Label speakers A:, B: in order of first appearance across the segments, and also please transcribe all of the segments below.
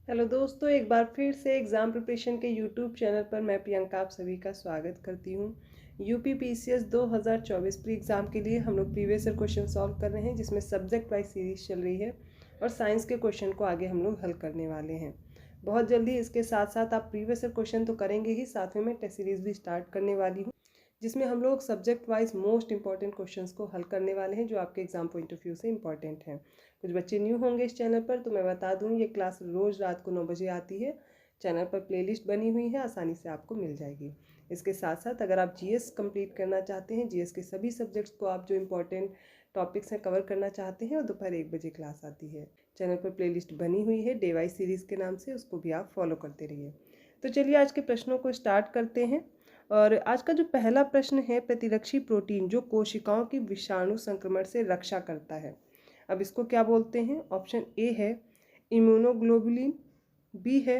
A: Hello दोस्तों, एक बार फिर से एग्ज़ाम प्रिपरेशन के यूट्यूब चैनल पर मैं प्रियंका आप सभी का स्वागत करती हूँ। यूपी पीसीएस 2024 प्री एग्ज़ाम के लिए हम लोग प्रीवियस ईयर क्वेश्चन सॉल्व कर रहे हैं, जिसमें सब्जेक्ट वाइज सीरीज चल रही है और साइंस के क्वेश्चन को आगे हम लोग हल करने वाले हैं बहुत जल्दी। इसके साथ साथ आप प्रीवियस ईयर क्वेश्चन तो करेंगे ही, साथ में मैं टेस्ट सीरीज भी स्टार्ट करने वाली हूँ, जिसमें हम लोग subject wise most important questions को हल करने वाले हैं जो आपके एग्जाम पॉइंट ऑफ व्यू से इंपॉर्टेंट हैं। कुछ बच्चे न्यू होंगे इस चैनल पर तो मैं बता दूं, ये क्लास रोज़ रात को 9 बजे आती है। चैनल पर प्लेलिस्ट बनी हुई है, आसानी से आपको मिल जाएगी। इसके साथ साथ अगर आप जीएस कंप्लीट करना चाहते हैं, जीएस के सभी सब्जेक्ट्स को आप जो इंपॉर्टेंट टॉपिक्स हैं कवर करना चाहते हैं, और दोपहर 1 बजे क्लास आती है। चैनल पर प्लेलिस्ट बनी हुई है डे वाइज सीरीज़ के नाम से, उसको भी आप फॉलो करते रहिए। तो चलिए आज के प्रश्नों को स्टार्ट करते हैं। और आज का जो पहला प्रश्न है, प्रतिरक्षी प्रोटीन जो कोशिकाओं की विषाणु संक्रमण से रक्षा करता है, अब इसको क्या बोलते हैं? ऑप्शन ए है इम्यूनोग्लोबुलिन, बी है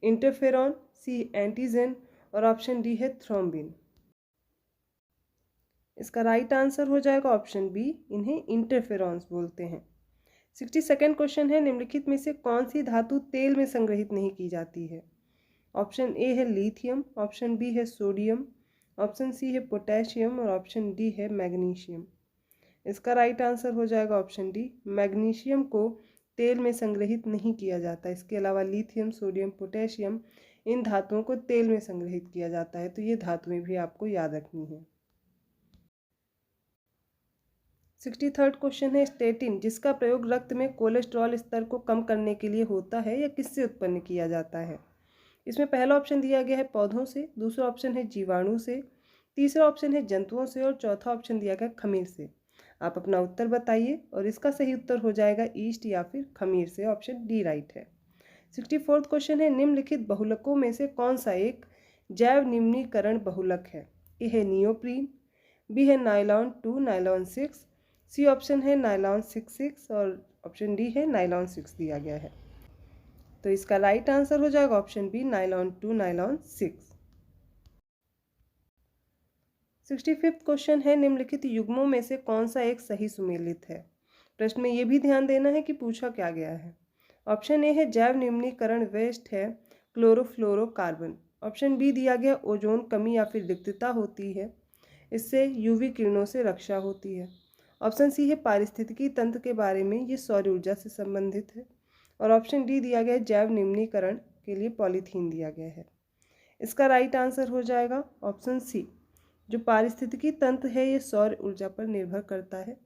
A: इंटरफेरॉन, सी एंटीजन और ऑप्शन डी है थ्रोम्बिन। इसका राइट आंसर हो जाएगा ऑप्शन बी, इन्हें इंटरफेरॉन्स बोलते हैं। 62nd क्वेश्चन है, निम्नलिखित में से कौन सी धातु तेल में संग्रहित नहीं की जाती है? ऑप्शन ए है लिथियम, ऑप्शन बी है सोडियम, ऑप्शन सी है पोटेशियम और ऑप्शन डी है मैग्नीशियम। इसका राइट आंसर हो जाएगा ऑप्शन डी, मैग्नीशियम को तेल में संग्रहित नहीं किया जाता। इसके अलावा लिथियम, सोडियम, पोटेशियम, इन धातुओं को तेल में संग्रहित किया जाता है, तो ये धातुएं भी आपको याद रखनी है। 63rd क्वेश्चन है, स्टेटिन जिसका प्रयोग रक्त में कोलेस्ट्रॉल स्तर को कम करने के लिए होता है या किससे उत्पन्न किया जाता है? इसमें पहला ऑप्शन दिया गया है पौधों से, दूसरा ऑप्शन है जीवाणु से, तीसरा ऑप्शन है जंतुओं से और चौथा ऑप्शन दिया गया खमीर से। आप अपना उत्तर बताइए और इसका सही उत्तर हो जाएगा ईस्ट या फिर खमीर से, ऑप्शन डी राइट है। 64th क्वेश्चन है, निम्नलिखित बहुलकों में से कौन सा एक जैव निम्नीकरण बहुलक है? ए है नियोप्रीन, बी है नायलॉन 2 नायलॉन 6, सी ऑप्शन है नायलॉन 6 और ऑप्शन डी है नायलॉन 6 दिया गया है। तो इसका राइट आंसर हो जाएगा option B, nylon 2 nylon 6। 65th question है, निम्नलिखित युग्मों में से कौन सा एक सही सुमेलित है? प्रश्न में यह भी ध्यान देना है कि पूछा क्या गया है। ऑप्शन ए है जैव निम्नीकरण वेस्ट है क्लोरोफ्लोरोकार्बन, ऑप्शन बी दिया गया ओजोन कमी या फिर रिक्तता होती है, इससे यूवी किरणों से रक्षा होती है, ऑप्शन सी है पारिस्थितिकी तंत्र के बारे में, ये सौर ऊर्जा से संबंधित है, और ऑप्शन डी दिया गया जैव निम्नीकरण के लिए पॉलीथीन दिया गया है। इसका राइट आंसर हो जाएगा ऑप्शन सी, जो पारिस्थितिकी तंत्र है ये सौर ऊर्जा पर निर्भर करता है,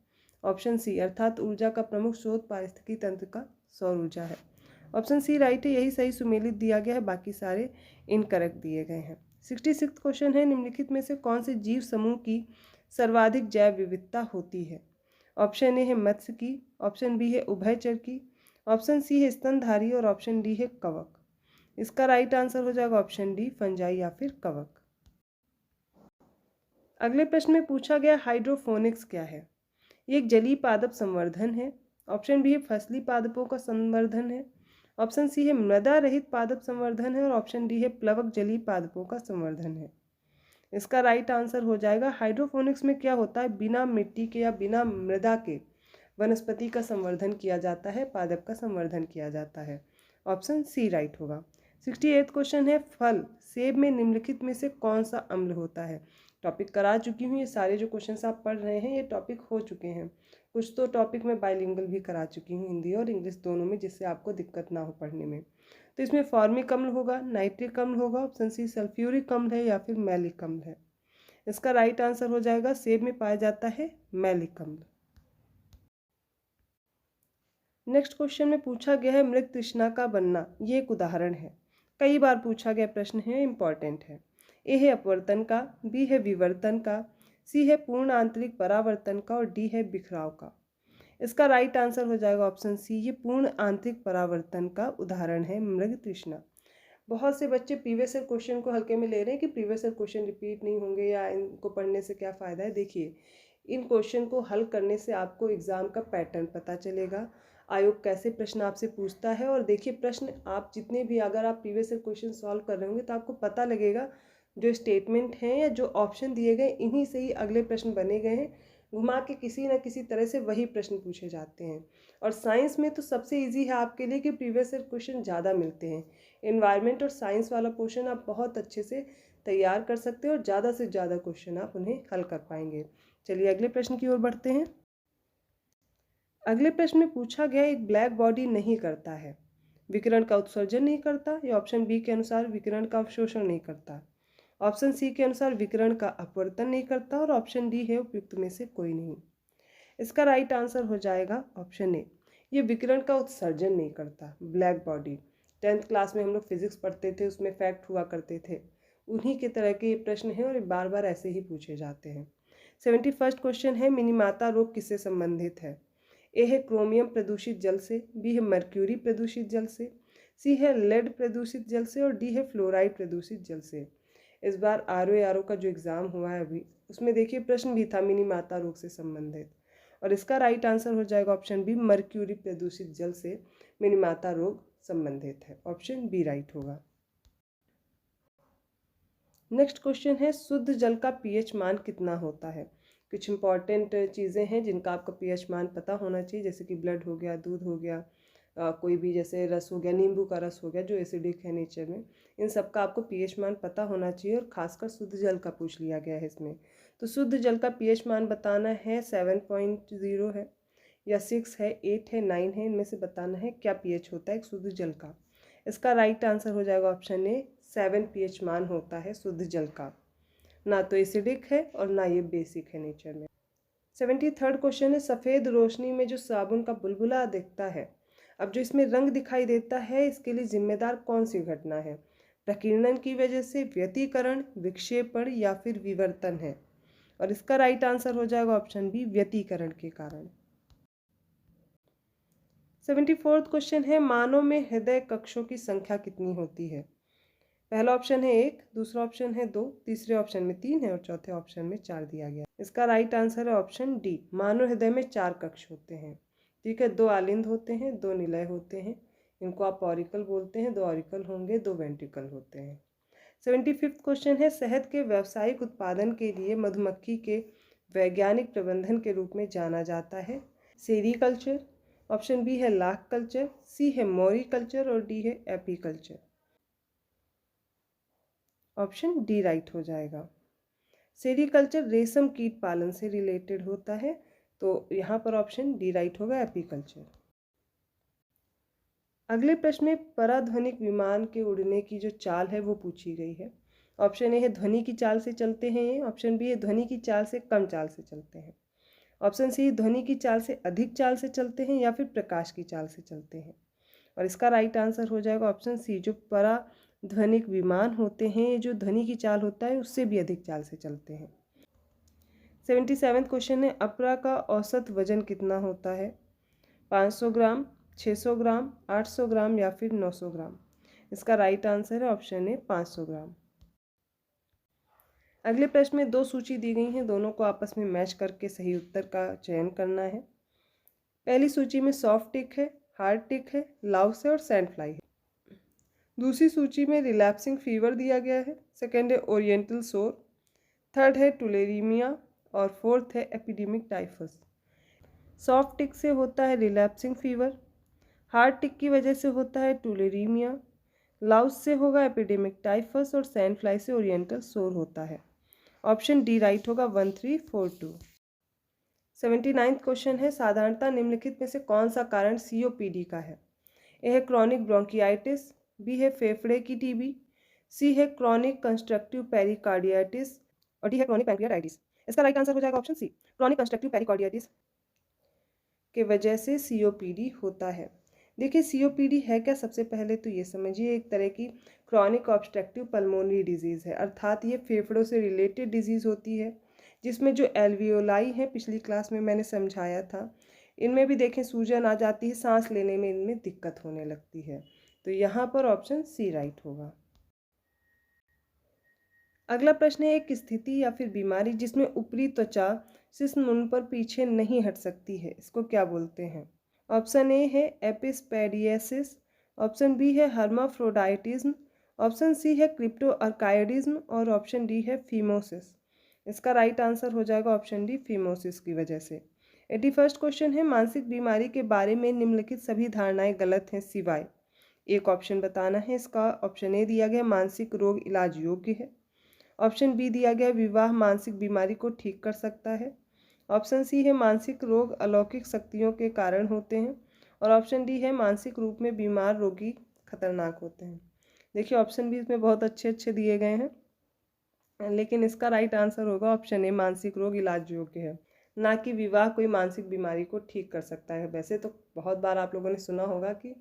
A: ऑप्शन सी, अर्थात ऊर्जा का प्रमुख स्रोत पारिस्थितिकी तंत्र का सौर ऊर्जा है। ऑप्शन सी राइट है, यही सही सुमेलित दिया गया है, बाकी सारे इनकरेक्ट दिए गए हैं। 66th क्वेश्चन है, निम्नलिखित में से कौन से जीव समूह की सर्वाधिक जैव विविधता होती है? ऑप्शन ए है मत्स्य की, ऑप्शन बी है उभयचर की, ऑप्शन सी है स्तनधारी और ऑप्शन डी है कवक। इसका राइट आंसर हो जाएगा ऑप्शन डी, फंजाई या फिर कवक। अगले प्रश्न में पूछा गया हाइड्रोफोनिक्स क्या है? ये एक जलीय पादप संवर्धन है, ऑप्शन बी है फसली पादपों का संवर्धन है, ऑप्शन सी है मृदा रहित पादप संवर्धन है और ऑप्शन डी है प्लवक जलीय पादपों का संवर्धन है। इसका राइट आंसर हो जाएगा, हाइड्रोफोनिक्स में क्या होता है, बिना मिट्टी के या बिना मृदा के वनस्पति का संवर्धन किया जाता है, पादप का संवर्धन किया जाता है, ऑप्शन सी राइट होगा। 68th क्वेश्चन है, फल सेब में निम्नलिखित में से कौन सा अम्ल होता है? टॉपिक करा चुकी हूँ, ये सारे जो क्वेश्चंस आप पढ़ रहे हैं ये टॉपिक हो चुके हैं। कुछ तो टॉपिक मैं बाइलिंगुअल भी करा चुकी हूँ, हिंदी और इंग्लिश दोनों में, जिससे आपको दिक्कत ना हो पढ़ने में। तो इसमें फॉर्मिक अम्ल होगा, नाइट्रिक अम्ल होगा, ऑप्शन सी सल्फ्यूरिक अम्ल है या फिर मैलिक अम्ल है। इसका राइट आंसर हो जाएगा, सेब में पाया जाता है मैलिक अम्ल। नेक्स्ट क्वेश्चन में पूछा गया है मृग तृष्णा का बनना, ये एक उदाहरण है, कई बार पूछा गया प्रश्न है, इंपॉर्टेंट है। ए है अपवर्तन का, बी है विवर्तन का, सी है पूर्ण आंतरिक परावर्तन का और डी है बिखराव का। इसका राइट आंसर हो जाएगा ऑप्शन सी, ये पूर्ण आंतरिक परावर्तन का उदाहरण है मृग तृष्णा। बहुत से बच्चे प्रीवियस ईयर क्वेश्चन को हल्के में ले रहे हैं कि प्रीवियस ईयर क्वेश्चन रिपीट नहीं होंगे या इनको पढ़ने से क्या फ़ायदा है। देखिए, इन क्वेश्चन को हल करने से आपको एग्ज़ाम का पैटर्न पता चलेगा, आयोग कैसे प्रश्न आपसे पूछता है। और देखिए, प्रश्न आप जितने भी, अगर आप प्रीवियस ईयर क्वेश्चन सॉल्व कर रहे होंगे तो आपको पता लगेगा जो स्टेटमेंट हैं या जो ऑप्शन दिए गए, इन्हीं से ही अगले प्रश्न बने गए हैं। घुमा के किसी न किसी तरह से वही प्रश्न पूछे जाते हैं। और साइंस में तो सबसे इजी है आपके लिए कि प्रीवियस ईयर क्वेश्चन ज़्यादा मिलते हैं। एनवायरनमेंट और साइंस वाला पोर्शन आप बहुत अच्छे से तैयार कर सकते हो और ज़्यादा से ज़्यादा क्वेश्चन आप उन्हें हल कर पाएंगे। चलिए अगले प्रश्न की ओर बढ़ते हैं। अगले प्रश्न में पूछा गया एक ब्लैक बॉडी नहीं करता है, विकिरण का उत्सर्जन नहीं करता, या ऑप्शन बी के अनुसार विकिरण का अवशोषण नहीं करता, ऑप्शन सी के अनुसार विकिरण का अपवर्तन नहीं करता, और ऑप्शन डी है उपयुक्त में से कोई नहीं। इसका राइट आंसर हो जाएगा ऑप्शन ए, ये विकिरण का उत्सर्जन नहीं करता। ब्लैक बॉडी 10th क्लास में हम लोग फिजिक्स पढ़ते थे, उसमें फैक्ट हुआ करते थे, उन्हीं के तरह के ये प्रश्न हैं और ये बार बार ऐसे ही पूछे जाते हैं। 71st क्वेश्चन है, मिनीमाता रोग किससे संबंधित है? ए है क्रोमियम प्रदूषित जल से, बी है मर्क्यूरी प्रदूषित जल से, सी है लेड प्रदूषित जल से, और डी है फ्लोराइड प्रदूषित जल से। इस बार आरओ का जो एग्ज़ाम हुआ है अभी, उसमें देखिए प्रश्न भी था मिनीमाता रोग से संबंधित, और इसका राइट आंसर हो जाएगा ऑप्शन बी, मर्क्यूरी प्रदूषित जल से मिनीमाता रोग संबंधित है। ऑप्शन बी राइट होगा। नेक्स्ट क्वेश्चन है, शुद्ध जल का पीएच मान कितना होता है? कुछ इंपॉर्टेंट चीज़ें हैं जिनका आपका पीएच मान पता होना चाहिए, जैसे कि ब्लड हो गया, दूध हो गया, कोई भी जैसे रस हो गया, नींबू का रस हो गया जो एसिडिक है नेचर में, इन सब का आपको पीएच मान पता होना चाहिए, और खासकर शुद्ध जल का पूछ लिया गया है इसमें। तो शुद्ध जल का पीएच मान बताना है 7.0 है, या 6 है, 8 है, 9 है, इनमें से बताना है क्या पीएच होता है एक शुद्ध जल का। इसका राइट आंसर हो जाएगा ऑप्शन ए, 7 पीएच मान होता है शुद्ध जल का। ना तो एसिडिक है और ना ये बेसिक है नेचर में। 73rd क्वेश्चन है, सफ़ेद रोशनी में जो साबुन का बुलबुला दिखता है, अब जो इसमें रंग दिखाई देता है, इसके लिए जिम्मेदार कौन सी घटना है? प्रकीर्णन की वजह से, व्यतिकरण, विक्षेपण, या फिर विवर्तन है? और इसका राइट आंसर हो जाएगा ऑप्शन बी, व्यतिकरण के कारण। 74th क्वेश्चन है, मानव में हृदय कक्षों की संख्या कितनी होती है? पहला ऑप्शन है 1, दूसरा ऑप्शन है 2, तीसरे ऑप्शन में 3 है, और चौथे ऑप्शन में 4 दिया गया। इसका राइट आंसर है ऑप्शन डी, मानव हृदय में 4 कक्ष होते हैं। ठीक है, 2 आलिंद होते हैं, 2 निलय होते हैं, इनको आप ऑरिकल बोलते हैं, 2 ऑरिकल होंगे, 2 वेंट्रिकल होते हैं। 75th क्वेश्चन है, शहद के व्यावसायिक उत्पादन के लिए मधुमक्खी के वैज्ञानिक प्रबंधन के रूप में जाना जाता है? सेरीकल्चर, ऑप्शन बी है लाख कल्चर, सी है मोरी कल्चर, और डी है एपीकल्चर। ऑप्शन डी राइट हो जाएगा। सेरीकल्चर रेशम कीट पालन से रिलेटेड होता है, तो यहाँ पर ऑप्शन डी राइट होगा, एपीकल्चर। अगले प्रश्न में पराध्वनिक विमान के उड़ने की जो चाल है वो पूछी गई है। ऑप्शन ए है ध्वनि की चाल से चलते हैं ये, ऑप्शन बी है ध्वनि की चाल से कम चाल से चलते हैं, ऑप्शन सी ध्वनि की चाल से अधिक चाल से चलते हैं, या फिर प्रकाश की चाल से चलते हैं। और इसका राइट आंसर हो जाएगा ऑप्शन सी, जो पराध्वनिक विमान होते हैं, जो ध्वनि की चाल होता है उससे भी अधिक चाल से चलते हैं। 77th क्वेश्चन है, अपरा का औसत वजन कितना होता है? 500 ग्राम, 600 ग्राम, 800 ग्राम, या फिर 900 ग्राम? इसका राइट आंसर है ऑप्शन ए, 500 ग्राम। अगले प्रश्न में 2 सूची दी गई हैं, दोनों को आपस में मैच करके सही उत्तर का चयन करना है। पहली सूची में सॉफ्ट टिक है, हार्ड टिक है, लाउस है, और सैंड फ्लाई है। दूसरी सूची में रिलैप्सिंग फीवर दिया गया है, सेकेंड है ओरिएंटल सोर, थर्ड है टुलेरीमिया, और फोर्थ है एपिडेमिक टाइफस। सॉफ्ट टिक से होता है रिलैप्सिंग फीवर, हार्ड टिक की वजह से होता है टुलेरीमिया, लाउस से होगा एपिडेमिक टाइफस, और सैंड फ्लाई से ओरिएंटल सोर होता है। ऑप्शन डी राइट होगा, 1342। 79th क्वेश्चन है, साधारणतः निम्नलिखित में से कौन सा कारण सीओपीडी का है? ए है क्रॉनिक ब्रोंकियाइटिस, बी है फेफड़े की टीबी, सी है क्रॉनिक कंस्ट्रक्टिव पेरिकार्डियाइटिस, और डी है क्रॉनिक पैंक्रियाटाइटिस। इसका राइट आंसर हो जाएगा ऑप्शन सी, क्रॉनिक कंस्ट्रक्टिव पेरिकार्डियाइटिस के वजह से सीओपीडी होता है। देखिए सीओपीडी है क्या, सबसे पहले तो ये समझिए एक तरह की क्रॉनिक ऑब्स्ट्रक्टिव पल्मोनरी डिजीज़ है, अर्थात ये फेफड़ों से रिलेटेड डिजीज़ होती है, जिसमें जो एल्वियोलाई हैं, पिछली क्लास में मैंने समझाया था, इनमें भी देखें सूजन आ जाती है, सांस लेने में इनमें दिक्कत होने लगती है, तो यहाँ पर ऑप्शन सी राइट होगा। अगला प्रश्न है, एक स्थिति या फिर बीमारी जिसमें ऊपरी त्वचा शिश्न मुंड पर पीछे नहीं हट सकती है, इसको क्या बोलते हैं? ऑप्शन ए है एपिस्पेडियासिस, ऑप्शन बी है हर्माफ्रोडाइटिज्म, ऑप्शन सी है क्रिप्टोअर्काइडिज्म, और ऑप्शन डी है फीमोसिस। इसका राइट आंसर हो जाएगा ऑप्शन डी, फीमोसिस की वजह से। 81 क्वेश्चन है, मानसिक बीमारी के बारे में निम्नलिखित सभी धारणाएं गलत हैं सिवाय। एक ऑप्शन बताना है इसका। ऑप्शन ए दिया गया मानसिक रोग इलाज योग्य है। ऑप्शन बी दिया गया विवाह मानसिक बीमारी को ठीक कर सकता है। ऑप्शन सी है मानसिक रोग अलौकिक शक्तियों के कारण होते हैं। और ऑप्शन डी है मानसिक रूप में बीमार रोगी खतरनाक होते हैं। देखिए ऑप्शन भी इसमें बहुत अच्छे अच्छे दिए गए हैं, लेकिन इसका राइट आंसर होगा ऑप्शन ए, मानसिक रोग इलाज योग्य है, ना कि विवाह कोई मानसिक बीमारी को ठीक कर सकता है। वैसे तो बहुत बार आप लोगों ने सुना होगा कि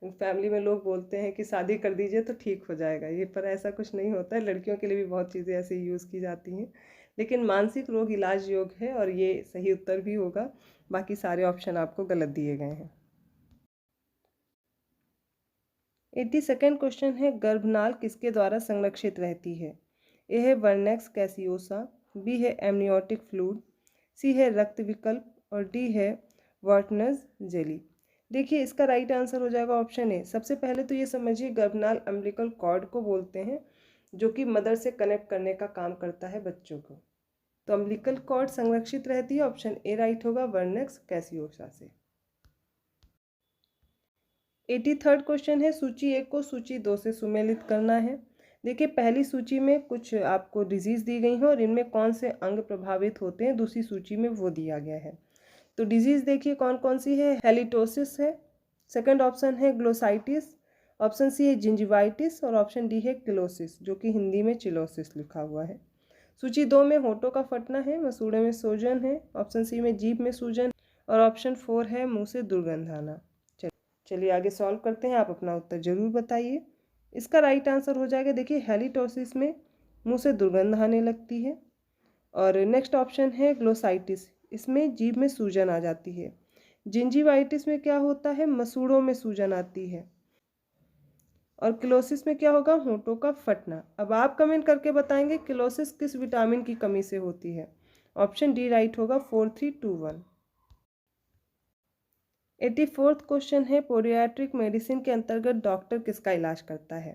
A: फैमिली में लोग बोलते हैं कि शादी कर दीजिए तो ठीक हो जाएगा, ये पर ऐसा कुछ नहीं होता है। लड़कियों के लिए भी बहुत चीज़ें ऐसे यूज़ की जाती हैं, लेकिन मानसिक रोग इलाज योग्य है और ये सही उत्तर भी होगा। बाकी सारे ऑप्शन आपको गलत दिए गए हैं। 82nd क्वेश्चन है, गर्भनाल किसके द्वारा संरक्षित रहती है। ए है वर्नेक्स कैसियोसा, बी है एमनियोटिक फ्लूइड, सी है रक्त विकल्प और डी है वार्टनर्स जेली। देखिए इसका राइट आंसर हो जाएगा ऑप्शन ए। सबसे पहले तो ये समझिए गर्भनाल अम्बिलिकल कॉर्ड को बोलते हैं, जो कि मदर से कनेक्ट करने का काम करता है बच्चों को। तो अम्बिलिकल कॉर्ड संरक्षित रहती है, ऑप्शन ए राइट होगा वर्नेक्स कैसियोसा से। 83rd क्वेश्चन है, सूची 1 को सूची 2 से सुमेलित करना है। देखिए पहली सूची में कुछ आपको डिजीज़ दी गई हैं और इनमें कौन से अंग प्रभावित होते हैं, दूसरी सूची में वो दिया गया है। तो डिजीज़ देखिए कौन कौन सी है। हेलिटोसिस है, सेकंड ऑप्शन है ग्लोसाइटिस, ऑप्शन सी है जिंजिवाइटिस और ऑप्शन डी है किलोसिस, जो कि हिंदी में चिलोसिस लिखा हुआ है। सूची 2 में होठों का फटना है, मसूड़े में सूजन है, ऑप्शन सी में जीभ में सूजन और ऑप्शन 4 है मुंह से दुर्गंध आना। चलिए आगे सॉल्व करते हैं, आप अपना उत्तर जरूर बताइए। इसका राइट आंसर हो जाएगा, देखिए हेलिटोसिस में मुंह से दुर्गंध आने लगती है। और नेक्स्ट ऑप्शन है ग्लोसाइटिस, इसमें जीभ में सूजन आ जाती है। जिंजिवाइटिस में क्या होता है, मसूड़ों में सूजन आती है। और किलोसिस में क्या होगा, होंठों का फटना। अब आप कमेंट करके बताएंगे किलोसिस किस विटामिन की कमी से होती है। ऑप्शन डी राइट होगा 4321। 84th क्वेश्चन है, पोडियाट्रिक मेडिसिन के अंतर्गत डॉक्टर किसका इलाज करता है।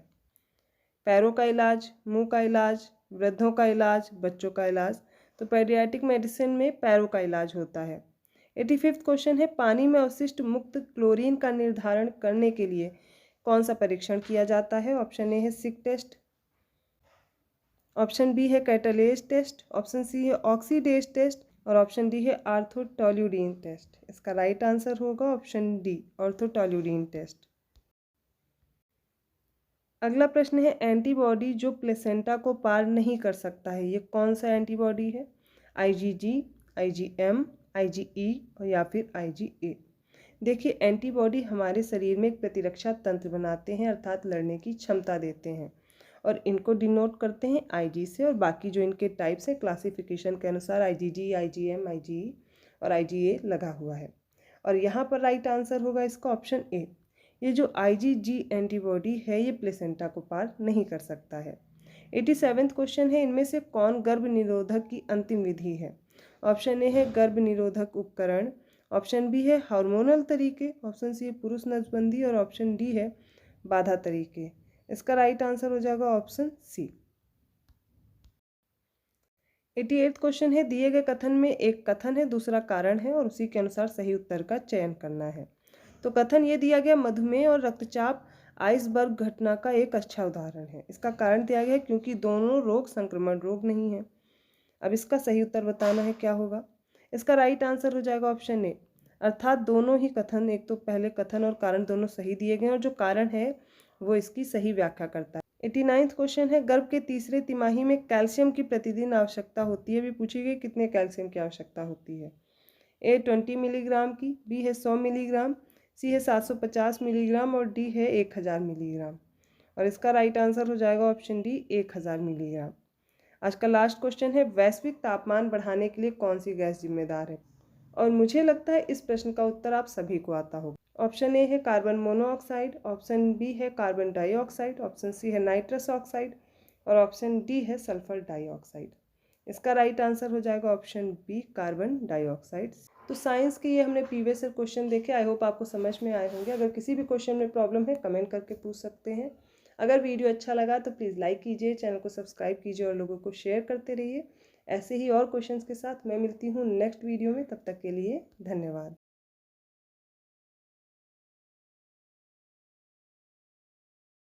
A: पैरों का इलाज, मुंह का इलाज, वृद्धों का इलाज, बच्चों का इलाज। तो पेडियाट्रिक मेडिसिन में पैरों का इलाज होता है। 85th क्वेश्चन है, पानी में अवशिष्ट मुक्त क्लोरीन का निर्धारण करने के लिए कौन सा परीक्षण किया जाता है। ऑप्शन ए है सिक टेस्ट, ऑप्शन बी है कैटालेज टेस्ट, ऑप्शन सी है ऑक्सीडेज टेस्ट और ऑप्शन डी है आर्थोटोल्यूडीन टेस्ट। इसका राइट आंसर होगा ऑप्शन डी, आर्थोटोल्यूडीन टेस्ट। अगला प्रश्न है, एंटीबॉडी जो प्लेसेंटा को पार नहीं कर सकता है, ये कौन सा एंटीबॉडी है। IgG, IgM, IgE और या फिर IgA। देखिए एंटीबॉडी हमारे शरीर में एक प्रतिरक्षा तंत्र बनाते हैं, अर्थात लड़ने की क्षमता देते हैं और इनको डिनोट करते हैं IG से। और बाकी जो इनके टाइप्स हैं क्लासिफिकेशन के अनुसार IgG, IgM, IgE और IgA लगा हुआ है। और यहाँ पर राइट आंसर होगा इसका ऑप्शन ए। ये जो IgG एंटीबॉडी है ये प्लेसेंटा को पार नहीं कर सकता है। 87th क्वेश्चन है, इनमें से कौन गर्भ निरोधक की अंतिम विधि है। ऑप्शन ए है गर्भ निरोधक उपकरण, ऑप्शन बी है हार्मोनल तरीके, ऑप्शन सी है पुरुष नसबंदी और ऑप्शन डी है बाधा तरीके। इसका राइट आंसर हो जाएगा ऑप्शन सी। 88th क्वेश्चन है, दिए गए कथन में एक कथन है, दूसरा कारण है और उसी के अनुसार सही उत्तर का चयन करना है। तो कथन ये दिया गया, मधुमेह और रक्तचाप आइसबर्ग घटना का एक अच्छा उदाहरण है। इसका कारण दिया गया है क्योंकि दोनों रोग संक्रमण रोग नहीं है। अब इसका सही उत्तर बताना है क्या होगा। इसका राइट आंसर हो जाएगा ऑप्शन ए, अर्थात दोनों ही कथन, एक तो पहले कथन और कारण दोनों सही दिए गए हैं और जो कारण है वो इसकी सही व्याख्या करता है। 89th क्वेश्चन है, गर्भ के तीसरे तिमाही में कैल्शियम की प्रतिदिन आवश्यकता होती है। भी पूछी गई कितने कैल्शियम की आवश्यकता होती है। ए 20 मिलीग्राम की, बी है 100 मिलीग्राम, सी है 750 मिलीग्राम और डी है 1000 मिलीग्राम। और इसका राइट आंसर हो जाएगा ऑप्शन डी 1000 मिलीग्राम। आज का लास्ट क्वेश्चन है, वैश्विक तापमान बढ़ाने के लिए कौन सी गैस जिम्मेदार है। और मुझे लगता है इस प्रश्न का उत्तर आप सभी को आता होगा। ऑप्शन ए है कार्बन मोनोऑक्साइड, ऑप्शन बी है कार्बन डाइऑक्साइड, ऑप्शन सी है नाइट्रस ऑक्साइड और ऑप्शन डी है सल्फर डाइऑक्साइड। इसका राइट आंसर हो जाएगा ऑप्शन बी, कार्बन डाइऑक्साइड। तो साइंस के ये हमने प्रीवियस ईयर क्वेश्चन देखे, आई होप आपको समझ में आए होंगे। अगर किसी भी क्वेश्चन में प्रॉब्लम है कमेंट करके पूछ सकते हैं। अगर वीडियो अच्छा लगा तो प्लीज़ लाइक कीजिए, चैनल को सब्सक्राइब कीजिए और लोगों को शेयर करते रहिए। ऐसे ही और क्वेश्चंस के साथ मैं मिलती हूँ नेक्स्ट वीडियो में। तब तक के लिए धन्यवाद।